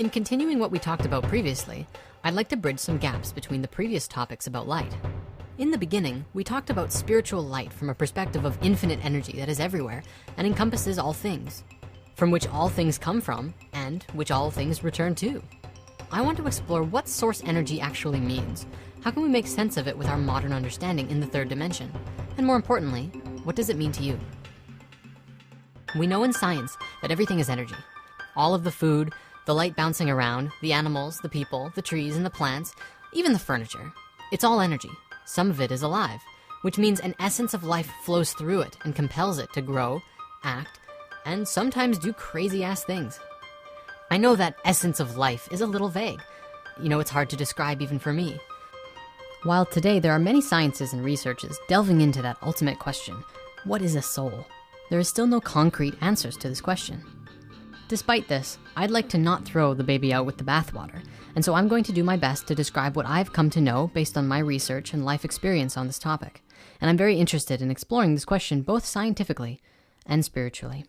In continuing what we talked about previously, I'd like to bridge some gaps between the previous topics about light. In the beginning, we talked about spiritual light from a perspective of infinite energy that is everywhere and encompasses all things, from which all things come from and which all things return to. I want to explore what source energy actually means. How can we make sense of it with our modern understanding in the third dimension? And more importantly, what does it mean to you? We know in science that everything is energy. All of the food, the light bouncing around, the animals, the people, the trees and the plants, even the furniture. It's all energy. Some of it is alive, which means an essence of life flows through it and compels it to grow, act, and sometimes do crazy ass things. I know that essence of life is a little vague. It's hard to describe even for me. While today there are many sciences and researches delving into that ultimate question, what is a soul? There is still no concrete answers to this question. Despite this, I'd like to not throw the baby out with the bathwater, and so I'm going to do my best to describe what I've come to know based on my research and life experience on this topic. And I'm very interested in exploring this question both scientifically and spiritually.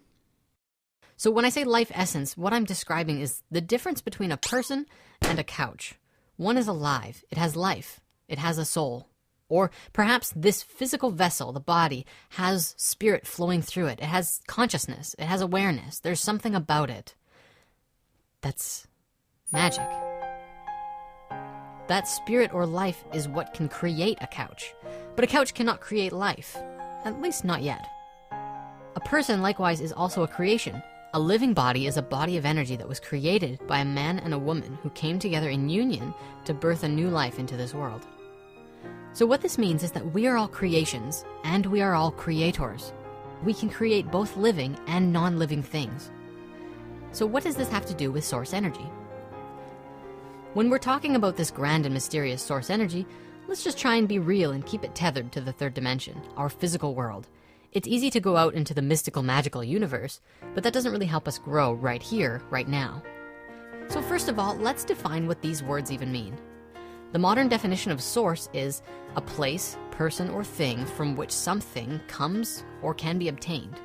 So when I say life essence, what I'm describing is the difference between a person and a couch. One is alive, it has life, it has a soul. Or perhaps this physical vessel, the body, has spirit flowing through it. It has consciousness, it has awareness. There's something about it that's magic. That spirit or life is what can create a couch. But a couch cannot create life, at least not yet. A person likewise is also a creation. A living body is a body of energy that was created by a man and a woman who came together in union to birth a new life into this world. So what this means is that we are all creations and we are all creators. We can create both living and non-living things. So what does this have to do with source energy? When we're talking about this grand and mysterious source energy, let's just try and be real and keep it tethered to the third dimension, our physical world. It's easy to go out into the mystical, magical universe, but that doesn't really help us grow right here, right now. So first of all, let's define what these words even mean. The modern definition of source is a place, person, or thing from which something comes or can be obtained.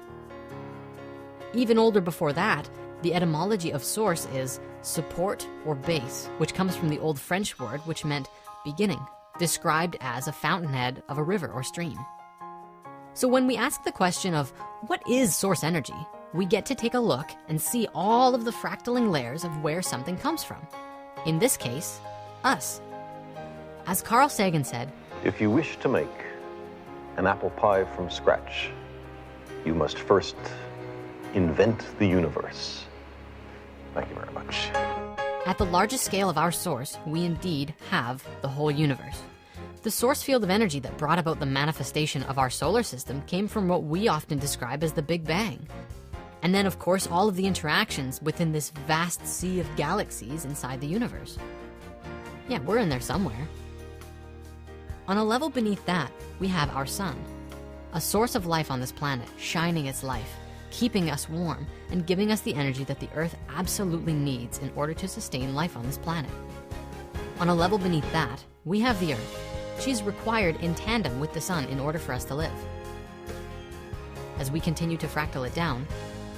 Even older before that, the etymology of source is support or base, which comes from the old French word which meant beginning, described as a fountainhead of a river or stream. So when we ask the question of what is source energy, we get to take a look and see all of the fractaling layers of where something comes from. In this case, us. As Carl Sagan said, if you wish to make an apple pie from scratch, you must first invent the universe. Thank you very much. At the largest scale of our source, we indeed have the whole universe. The source field of energy that brought about the manifestation of our solar system came from what we often describe as the Big Bang. And then, of course, all of the interactions within this vast sea of galaxies inside the universe. Yeah, we're in there somewhere. On a level beneath that, we have our sun, a source of life on this planet, shining its life, keeping us warm, and giving us the energy that the Earth absolutely needs in order to sustain life on this planet. On a level beneath that, we have the Earth. She's required in tandem with the sun in order for us to live. As we continue to fractal it down,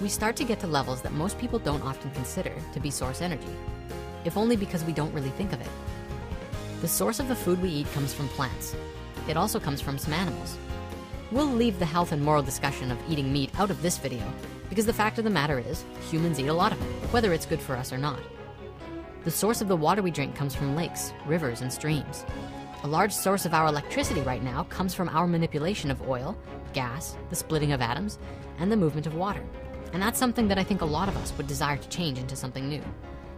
we start to get to levels that most people don't often consider to be source energy, if only because we don't really think of it. The source of the food we eat comes from plants. It also comes from some animals. We'll leave the health and moral discussion of eating meat out of this video because the fact of the matter is humans eat a lot of it, whether it's good for us or not. The source of the water we drink comes from lakes, rivers, and streams. A large source of our electricity right now comes from our manipulation of oil, gas, the splitting of atoms, and the movement of water. And that's something that I think a lot of us would desire to change into something new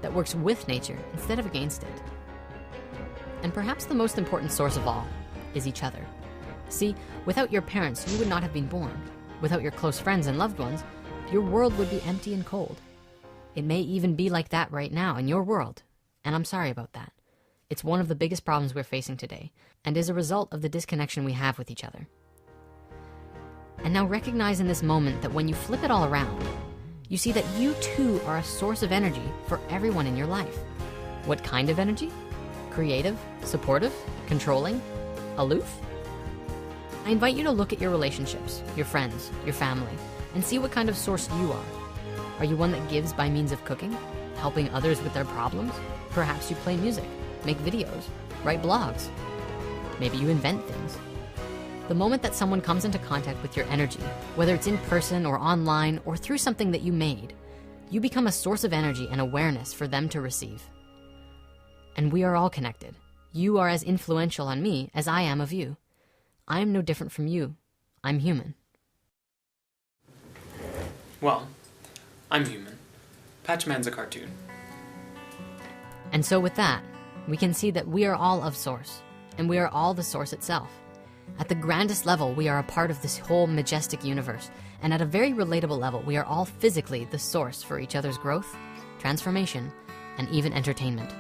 that works with nature instead of against it. And perhaps the most important source of all is each other. See, without your parents, you would not have been born. Without your close friends and loved ones, your world would be empty and cold. It may even be like that right now in your world, and I'm sorry about that. It's one of the biggest problems we're facing today, and is a result of the disconnection we have with each other. And now recognize in this moment that when you flip it all around, you see that you too are a source of energy for everyone in your life. What kind of energy? Creative, supportive, controlling, aloof? I invite you to look at your relationships, your friends, your family, and see what kind of source you are. Are you one that gives by means of cooking? helping others with their problems. Perhaps you play music, make videos, write blogs. Maybe you invent things. The moment that someone comes into contact with your energy, whether it's in person or online or through something that you made, you become a source of energy and awareness for them to receive. And we are all connected. You are as influential on me as I am of you. I am no different from you. I'm human. Well, I'm human. Patchman's a cartoon. And so with that, we can see that we are all of Source, and we are all the Source itself. At the grandest level, we are a part of this whole majestic universe, and at a very relatable level, we are all physically the source for each other's growth, transformation, and even entertainment.